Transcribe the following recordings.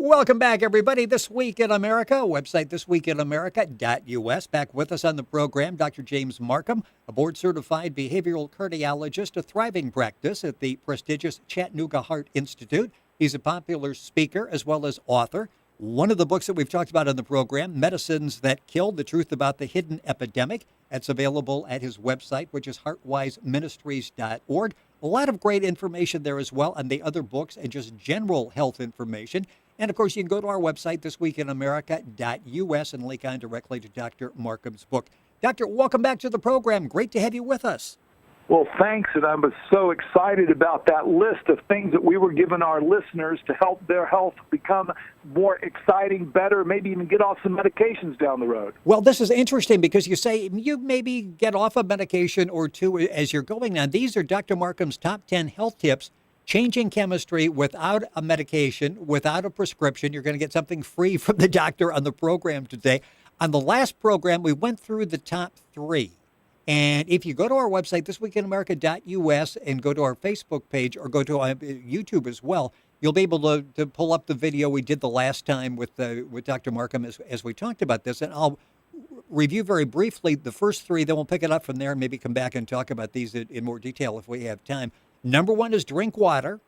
Welcome back, everybody. This Week in America, website thisweekinamerica.us. Back with us on the program, Dr. James Marcum, a board-certified behavioral cardiologist, a thriving practice at the prestigious Chattanooga Heart Institute. He's a popular speaker as well as author. One of the books that we've talked about on the program, Medicines That Killed, The Truth About the Hidden Epidemic. That's available at his website, which is heartwiseministries.org. A lot of great information there as well on the other books and just general health information. And, of course, you can go to our website, thisweekinamerica.us, and link on directly to Dr. Marcum's book. Doctor, welcome back to the program. Great to have you with us. Well, thanks, and I was so excited about that list of things that we were giving our listeners to help their health become more exciting, better, maybe even get off some medications down the road. Well, this is interesting because you say you maybe get off a medication or two as you're going on. These are Dr. Marcum's top 10 health tips. Changing chemistry without a medication, without a prescription. You're going to get something free from the doctor on the program today. On the last program, we went through the top 3. And if you go to our website, thisweekinamerica.us, and go to our Facebook page or go to YouTube as well, you'll be able to pull up the video we did the last time with Dr. Marcum as we talked about this. And I'll review very briefly the first 3, then we'll pick it up from there and maybe come back and talk about these in more detail if we have time. Number 1 is drink water.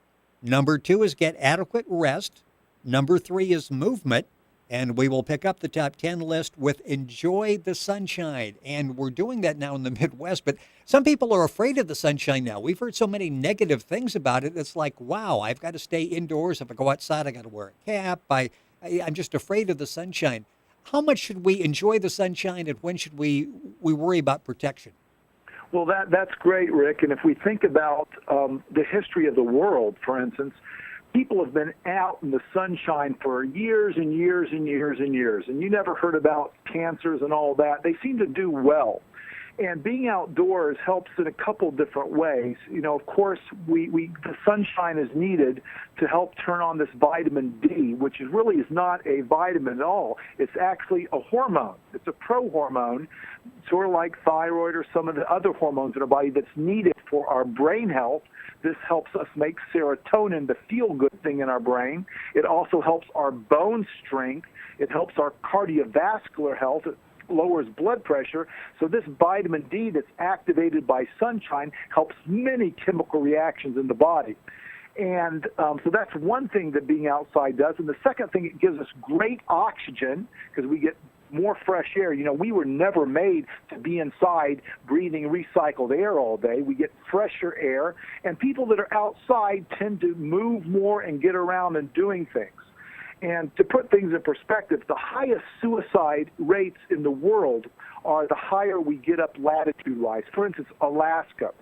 Number 2 is get adequate rest. Number 3 is movement. And we will pick up the top 10 list with enjoy the sunshine. And we're doing that now in the Midwest, but some people are afraid of the sunshine now. We've heard so many negative things about it. It's like, wow, I've got to stay indoors. If I go outside, I got to wear a cap. I'm just afraid of the sunshine. How much should we enjoy the sunshine, and when should we worry about protection? Well, that's great, Rick. And if we think about the history of the world, for instance, people have been out in the sunshine for years and years and years and years, and you never heard about cancers and all that. They seem to do well. And being outdoors helps in a couple different ways. You know, of course, the sunshine is needed to help turn on this vitamin D, which really is not a vitamin at all. It's actually a hormone. It's a pro-hormone, sort of like thyroid or some of the other hormones in our body that's needed for our brain health. This helps us make serotonin, the feel-good thing in our brain. It also helps our bone strength. It helps our cardiovascular health. It lowers blood pressure. So this vitamin D that's activated by sunshine helps many chemical reactions in the body. And so that's one thing that being outside does. And the second thing, it gives us great oxygen because we get more fresh air. You know, we were never made to be inside breathing recycled air all day. We get fresher air. And people that are outside tend to move more and get around and doing things. And to put things in perspective, the highest suicide rates in the world are the higher we get up latitude-wise. For instance, Alaska.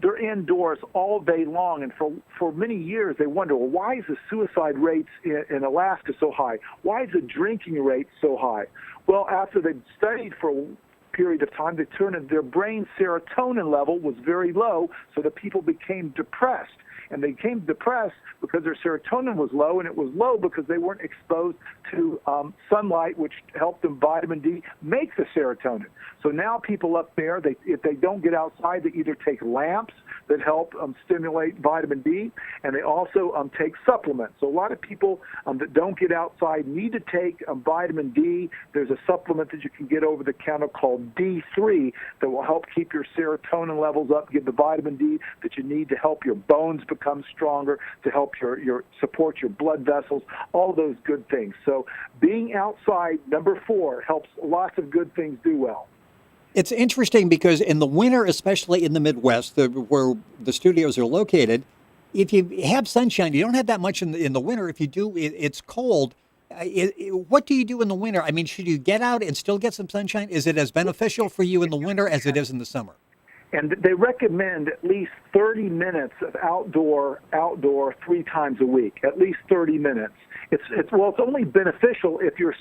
They're indoors all day long, and for many years they wonder, well, why is the suicide rates in Alaska so high? Why is the drinking rate so high? Well, after they've studied for a period of time, they turned in their brain serotonin level was very low, so the people became depressed. And they became depressed because their serotonin was low, and it was low because they weren't exposed to sunlight, which helped them, vitamin D, make the serotonin. So now people up there, if they don't get outside, they either take lamps that help stimulate vitamin D, and they also take supplements. So a lot of people that don't get outside need to take vitamin D. There's a supplement that you can get over the counter called D3 that will help keep your serotonin levels up, give the vitamin D that you need to help your bones become stronger, to help your support your blood vessels, all those good things. So being outside, number 4, helps lots of good things do well. It's interesting because in the winter, especially in the Midwest, where the studios are located, if you have sunshine, you don't have that much in the winter. If you do, it's cold. What do you do in the winter? I mean, should you get out and still get some sunshine? Is it as beneficial for you in the winter as it is in the summer? And they recommend at least 30 minutes of outdoor 3 times a week, at least 30 minutes. It's only beneficial if your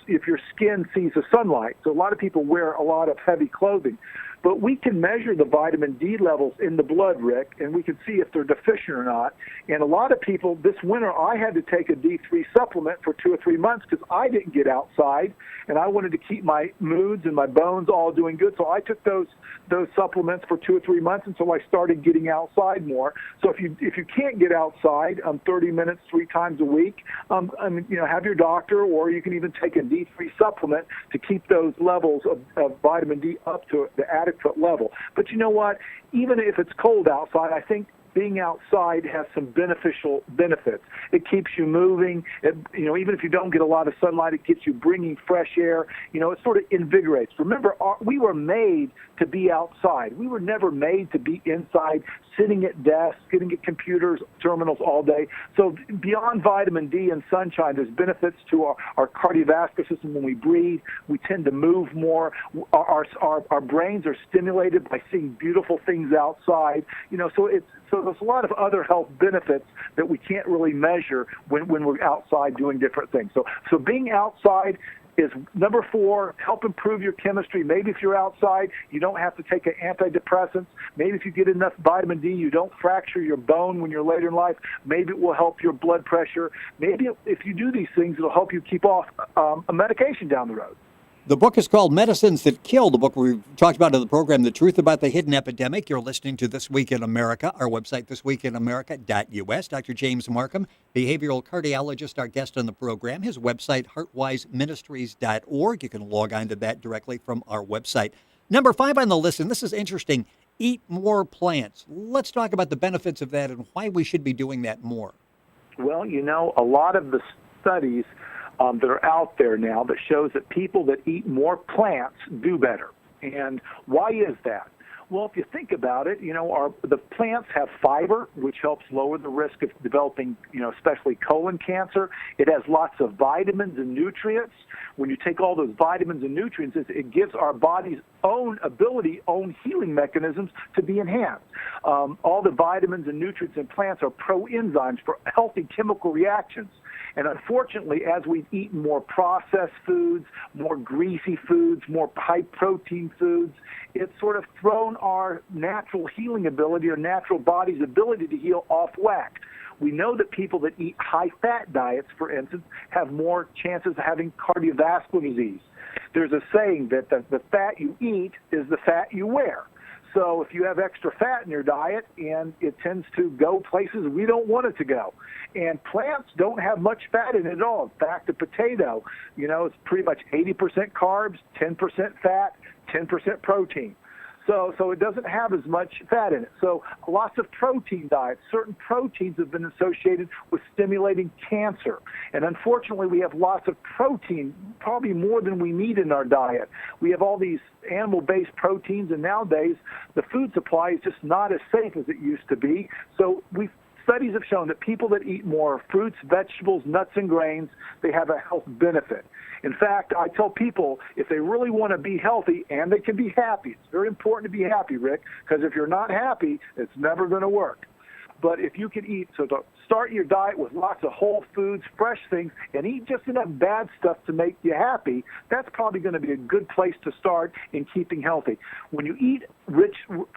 skin sees the sunlight. So a lot of people wear a lot of heavy clothing. But we can measure the vitamin D levels in the blood, Rick, and we can see if they're deficient or not. And a lot of people, this winter, I had to take a D3 supplement for 2 or 3 months because I didn't get outside, and I wanted to keep my moods and my bones all doing good. So I took those supplements for 2 or 3 months until I started getting outside. outside more. So if you can't get outside 30 minutes 3 times a week, have your doctor, or you can even take a D3 supplement to keep those levels of vitamin D up to the adequate level. But you know what? Even if it's cold outside, I think being outside has some beneficial benefits. It keeps you moving. Even if you don't get a lot of sunlight, it gets you bringing fresh air. It sort of invigorates. Remember, we were made to be outside. We were never made to be inside, sitting at desks, sitting at computers, terminals all day. So beyond vitamin D and sunshine, there's benefits to our cardiovascular system when we breathe. We tend to move more. Our brains are stimulated by seeing beautiful things outside. So there's a lot of other health benefits that we can't really measure when we're outside doing different things. So being outside is number 4, help improve your chemistry. Maybe if you're outside, you don't have to take an antidepressant. Maybe if you get enough vitamin D, you don't fracture your bone when you're later in life. Maybe it will help your blood pressure. Maybe if you do these things, it'll help you keep off a medication down the road. The book is called Medicines That Kill, the book we've talked about in the program, The Truth About the Hidden Epidemic. You're listening to This Week in America, our website, thisweekinamerica.us. Dr. James Marcum, behavioral cardiologist, our guest on the program. His website, heartwiseministries.org. You can log on to that directly from our website. Number 5 on the list, and this is interesting, eat more plants. Let's talk about the benefits of that and why we should be doing that more. Well, a lot of the studies that are out there now that shows that people that eat more plants do better. And why is that? Well, if you think about it, the plants have fiber, which helps lower the risk of developing, especially colon cancer. It has lots of vitamins and nutrients. When you take all those vitamins and nutrients, it gives our body's own healing mechanisms to be enhanced. All the vitamins and nutrients in plants are proenzymes for healthy chemical reactions. And unfortunately, as we've eaten more processed foods, more greasy foods, more high-protein foods, it's sort of thrown our natural healing ability, our natural body's ability to heal off whack. We know that people that eat high-fat diets, for instance, have more chances of having cardiovascular disease. There's a saying that the fat you eat is the fat you wear. So if you have extra fat in your diet, and it tends to go places we don't want it to go. And plants don't have much fat in it at all. In fact, the potato, it's pretty much 80% carbs, 10% fat, 10% protein. So it doesn't have as much fat in it. So lots of protein diets, certain proteins have been associated with stimulating cancer. And unfortunately, we have lots of protein, probably more than we need in our diet. We have all these animal-based proteins, and nowadays the food supply is just not as safe as it used to be. So studies have shown that people that eat more fruits, vegetables, nuts, and grains, they have a health benefit. In fact, I tell people if they really want to be healthy and they can be happy, it's very important to be happy, Rick, because if you're not happy, it's never going to work. But if you can eat, so to start your diet with lots of whole foods, fresh things, and eat just enough bad stuff to make you happy, that's probably going to be a good place to start in keeping healthy. When you eat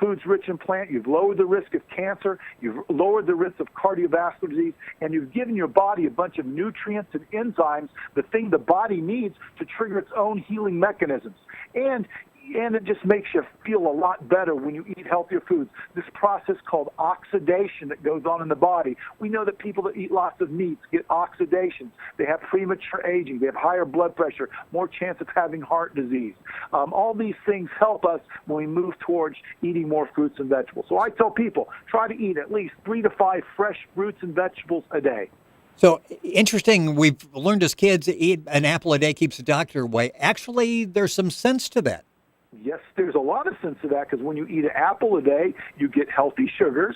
foods rich in plant, you've lowered the risk of cancer, you've lowered the risk of cardiovascular disease, and you've given your body a bunch of nutrients and enzymes, the thing the body needs to trigger its own healing mechanisms. And it just makes you feel a lot better when you eat healthier foods. This process called oxidation that goes on in the body. We know that people that eat lots of meats get oxidations. They have premature aging. They have higher blood pressure, more chance of having heart disease. All these things help us when we move towards eating more fruits and vegetables. So I tell people, try to eat at least 3 to 5 fresh fruits and vegetables a day. So interesting, we've learned as kids, eat an apple a day keeps the doctor away. Actually, there's some sense to that. Yes, there's a lot of sense to that, because when you eat an apple a day, you get healthy sugars.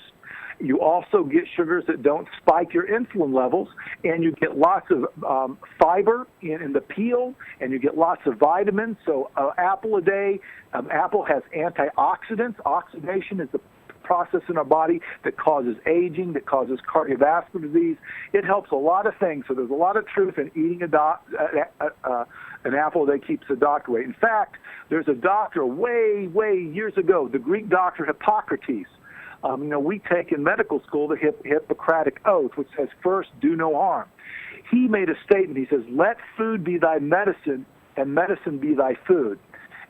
You also get sugars that don't spike your insulin levels, and you get lots of fiber in the peel, and you get lots of vitamins. So apple a day, apple has antioxidants. Oxidation is the process in our body that causes aging, that causes cardiovascular disease. It helps a lot of things. So there's a lot of truth in eating an apple that keeps the doctor away. In fact, there's a doctor way years ago, the Greek doctor Hippocrates. We take in medical school the Hippocratic Oath, which says, first, do no harm. He made a statement. He says, let food be thy medicine and medicine be thy food.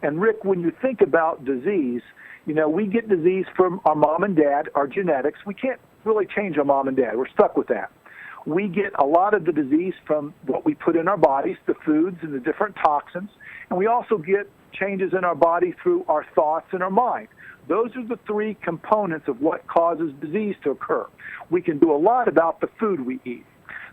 And Rick, when you think about disease, we get disease from our mom and dad, our genetics. We can't really change our mom and dad. We're stuck with that. We get a lot of the disease from what we put in our bodies, the foods and the different toxins. And we also get changes in our body through our thoughts and our mind. Those are the three components of what causes disease to occur. We can do a lot about the food we eat.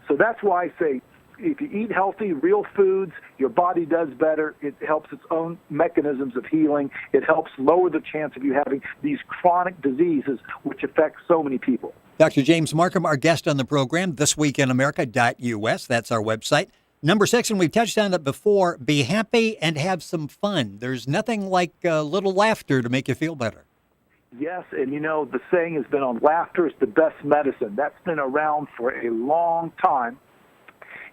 So that's why I say, if you eat healthy, real foods, your body does better. It helps its own mechanisms of healing. It helps lower the chance of you having these chronic diseases, which affect so many people. Dr. James Marcum, our guest on the program, thisweekinamerica.us. That's our website. Number 6, and we've touched on it before, be happy and have some fun. There's nothing like a little laughter to make you feel better. Yes, and the saying has been on, laughter is the best medicine. That's been around for a long time.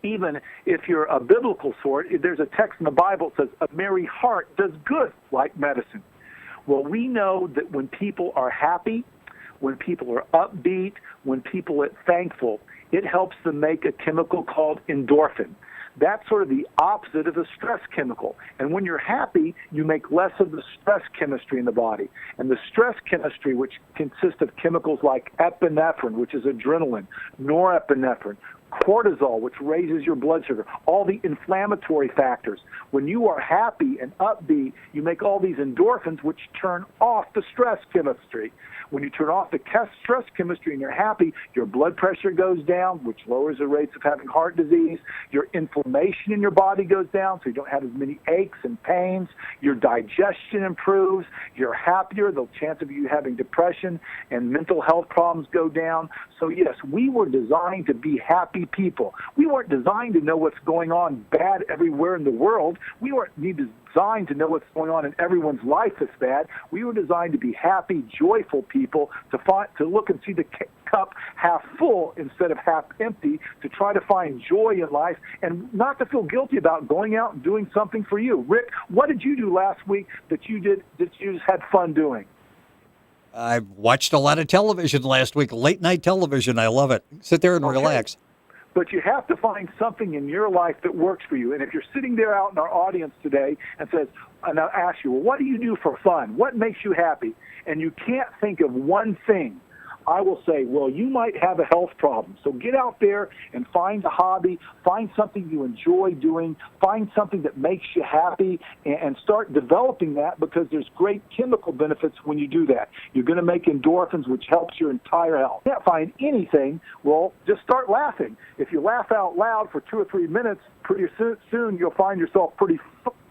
Even if you're a biblical sort, there's a text in the Bible that says, a merry heart does good like medicine. Well, we know that when people are happy, when people are upbeat, when people are thankful, it helps them make a chemical called endorphin. That's sort of the opposite of a stress chemical. And when you're happy, you make less of the stress chemistry in the body. And the stress chemistry, which consists of chemicals like epinephrine, which is adrenaline, norepinephrine, cortisol, which raises your blood sugar, all the inflammatory factors. When you are happy and upbeat, you make all these endorphins, which turn off the stress chemistry. When you turn off the stress chemistry and you're happy, your blood pressure goes down, which lowers the rates of having heart disease. Your inflammation in your body goes down, so you don't have as many aches and pains. Your digestion improves. You're happier. The chance of you having depression and mental health problems go down. So, yes, we were designed to be happy people. We weren't designed to know what's going on bad everywhere in the world. We weren't designed to know what's going on in everyone's life that's bad. We were designed to be happy, joyful people, to look and see the cup half full instead of half empty, to try to find joy in life and not to feel guilty about going out and doing something for you. Rick, what did you do last week that you just had fun doing? I watched a lot of television last week, late night television. I love it. Sit there and relax. But you have to find something in your life that works for you. And if you're sitting there out in our audience today and I'll ask you, well, what do you do for fun? What makes you happy? And you can't think of one thing, I will say, well, you might have a health problem. So get out there and find a hobby, find something you enjoy doing, find something that makes you happy, and start developing that, because there's great chemical benefits when you do that. You're going to make endorphins, which helps your entire health. If you can't find anything, well, just start laughing. If you laugh out loud for 2 or 3 minutes, pretty soon you'll find yourself pretty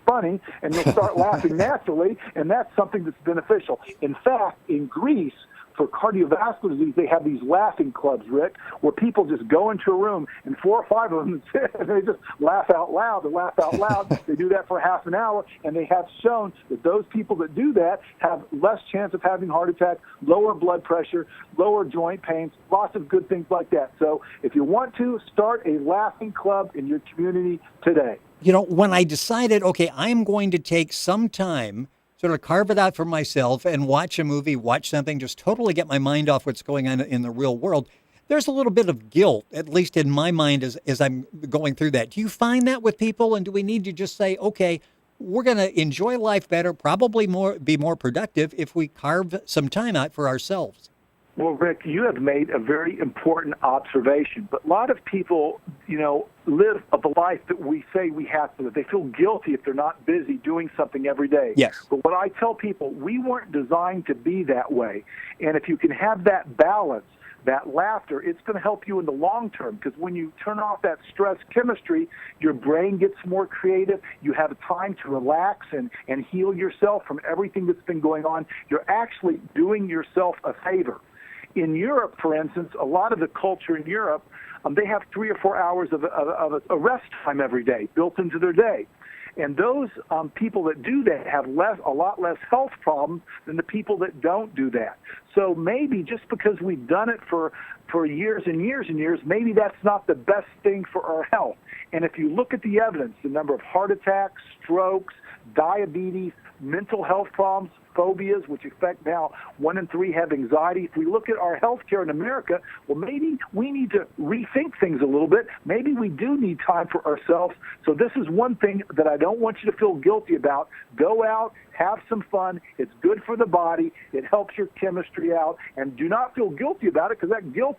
funny, and you'll start laughing naturally, and that's something that's beneficial. In fact, in Greece, for cardiovascular disease, they have these laughing clubs, Rick, where people just go into a room and 4 or 5 of them sit and they just laugh out loud and laugh out loud. They do that for half an hour, and they have shown that those people that do that have less chance of having heart attack, lower blood pressure, lower joint pains, lots of good things like that. So if you want to, start a laughing club in your community today. When I decided, okay, I'm going to take some time, sort of carve it out for myself and watch a movie, watch something, just totally get my mind off what's going on in the real world, there's a little bit of guilt, at least in my mind, as I'm going through that. Do you find that with people, and do we need to just say, okay, we're going to enjoy life better, probably be more productive if we carve some time out for ourselves? Well, Rick, you have made a very important observation. But a lot of people, live the life that we say we have to live. They feel guilty if they're not busy doing something every day. Yes. But what I tell people, we weren't designed to be that way. And if you can have that balance, that laughter, it's going to help you in the long term, because when you turn off that stress chemistry, your brain gets more creative. You have time to relax and heal yourself from everything that's been going on. You're actually doing yourself a favor. In Europe, for instance, a lot of the culture in Europe, they have 3 or 4 hours of a rest time every day built into their day. And those people that do that have a lot less health problems than the people that don't do that. So maybe just because we've done it for years and years and years, maybe that's not the best thing for our health. And if you look at the evidence, the number of heart attacks, strokes, diabetes, mental health problems, phobias, which affect now 1 in 3 have anxiety. If we look at our health care in America, well, maybe we need to rethink things a little bit. Maybe we do need time for ourselves. So this is one thing that I don't want you to feel guilty about. Go out, have some fun. It's good for the body. It helps your chemistry out. And do not feel guilty about it, because that guilt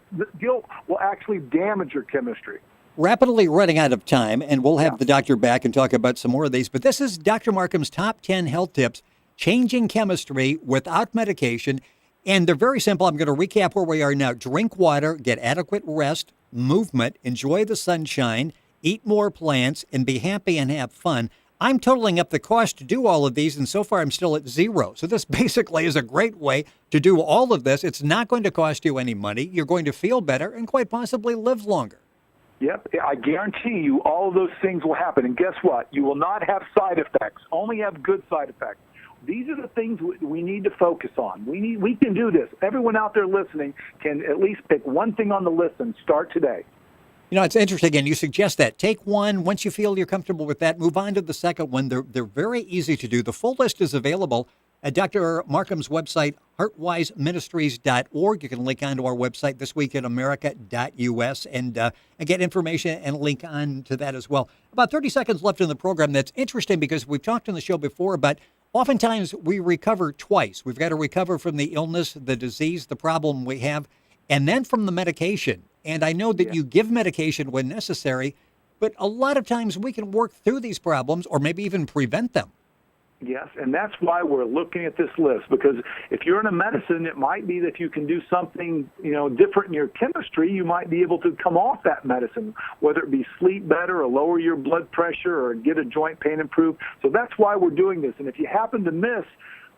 will actually damage your chemistry. Rapidly running out of time, and we'll have the doctor back and talk about some more of these. But this is Dr. Marcum's top 10 health tips, changing chemistry without medication. And they're very simple. I'm going to recap where we are now. Drink water, get adequate rest, movement, enjoy the sunshine, eat more plants, and be happy and have fun. I'm totaling up the cost to do all of these, and so far I'm still at zero. So this basically is a great way to do all of this. It's not going to cost you any money. You're going to feel better and quite possibly live longer. Yep, I guarantee you all of those things will happen. And guess what? You will not have side effects, only have good side effects. These are the things we need to focus on. We can do this. Everyone out there listening can at least pick one thing on the list and start today. You know, it's interesting, and you suggest that. Take one. Once you feel you're comfortable with that, move on to the second one. They're very easy to do. The full list is available at Dr. Marcum's website, heartwiseministries.org. You can link onto our website, thisweekinamerica.us, and get information and link on to that as well. About 30 seconds left in the program. That's interesting because we've talked on the show before, but oftentimes we recover twice. We've got to recover from the illness, the disease, the problem we have, and then from the medication. And I know that you give medication when necessary, but a lot of times we can work through these problems or maybe even prevent them. Yes, and that's why we're looking at this list, because if you're in a medicine, it might be that if you can do something, different in your chemistry, you might be able to come off that medicine, whether it be sleep better or lower your blood pressure or get a joint pain improved. So that's why we're doing this. And if you happen to miss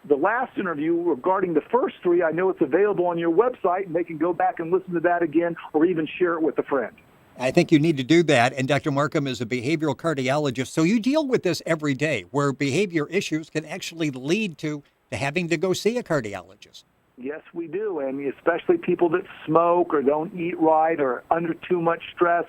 the last interview regarding the first 3, I know it's available on your website, and they can go back and listen to that again or even share it with a friend. I think you need to do that. And Dr. Marcum is a behavioral cardiologist. So you deal with this every day, where behavior issues can actually lead to having to go see a cardiologist. Yes, we do, and especially people that smoke or don't eat right or under too much stress.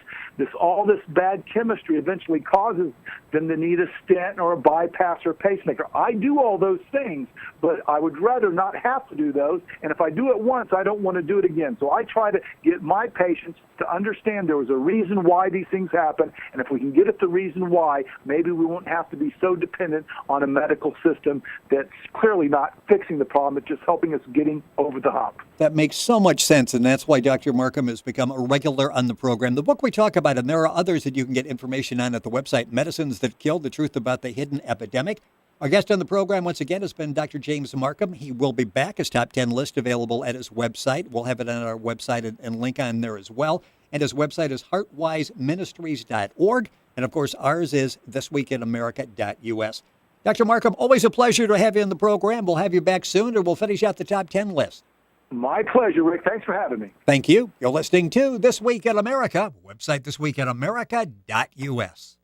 All this bad chemistry eventually causes them to need a stent or a bypass or a pacemaker. I do all those things, but I would rather not have to do those. And if I do it once, I don't want to do it again. So I try to get my patients to understand there was a reason why these things happen, and if we can get at the reason why, maybe we won't have to be so dependent on a medical system that's clearly not fixing the problem. It's just helping us getting over the hump. That makes so much sense, and that's why Dr. Marcum has become a regular on the program. The book we talk about, and there are others that you can get information on at the website, Medicines That Kill, The Truth About the Hidden Epidemic. Our guest on the program, once again, has been Dr. James Marcum. He will be back. His top 10 list available at his website. We'll have it on our website and link on there as well. And his website is heartwiseministries.org. And, of course, ours is thisweekinamerica.us. Dr. Marcum, always a pleasure to have you on the program. We'll have you back soon, or we'll finish out the top 10 list. My pleasure, Rick. Thanks for having me. Thank you. You're listening to This Week in America. Website thisweekinamerica.us.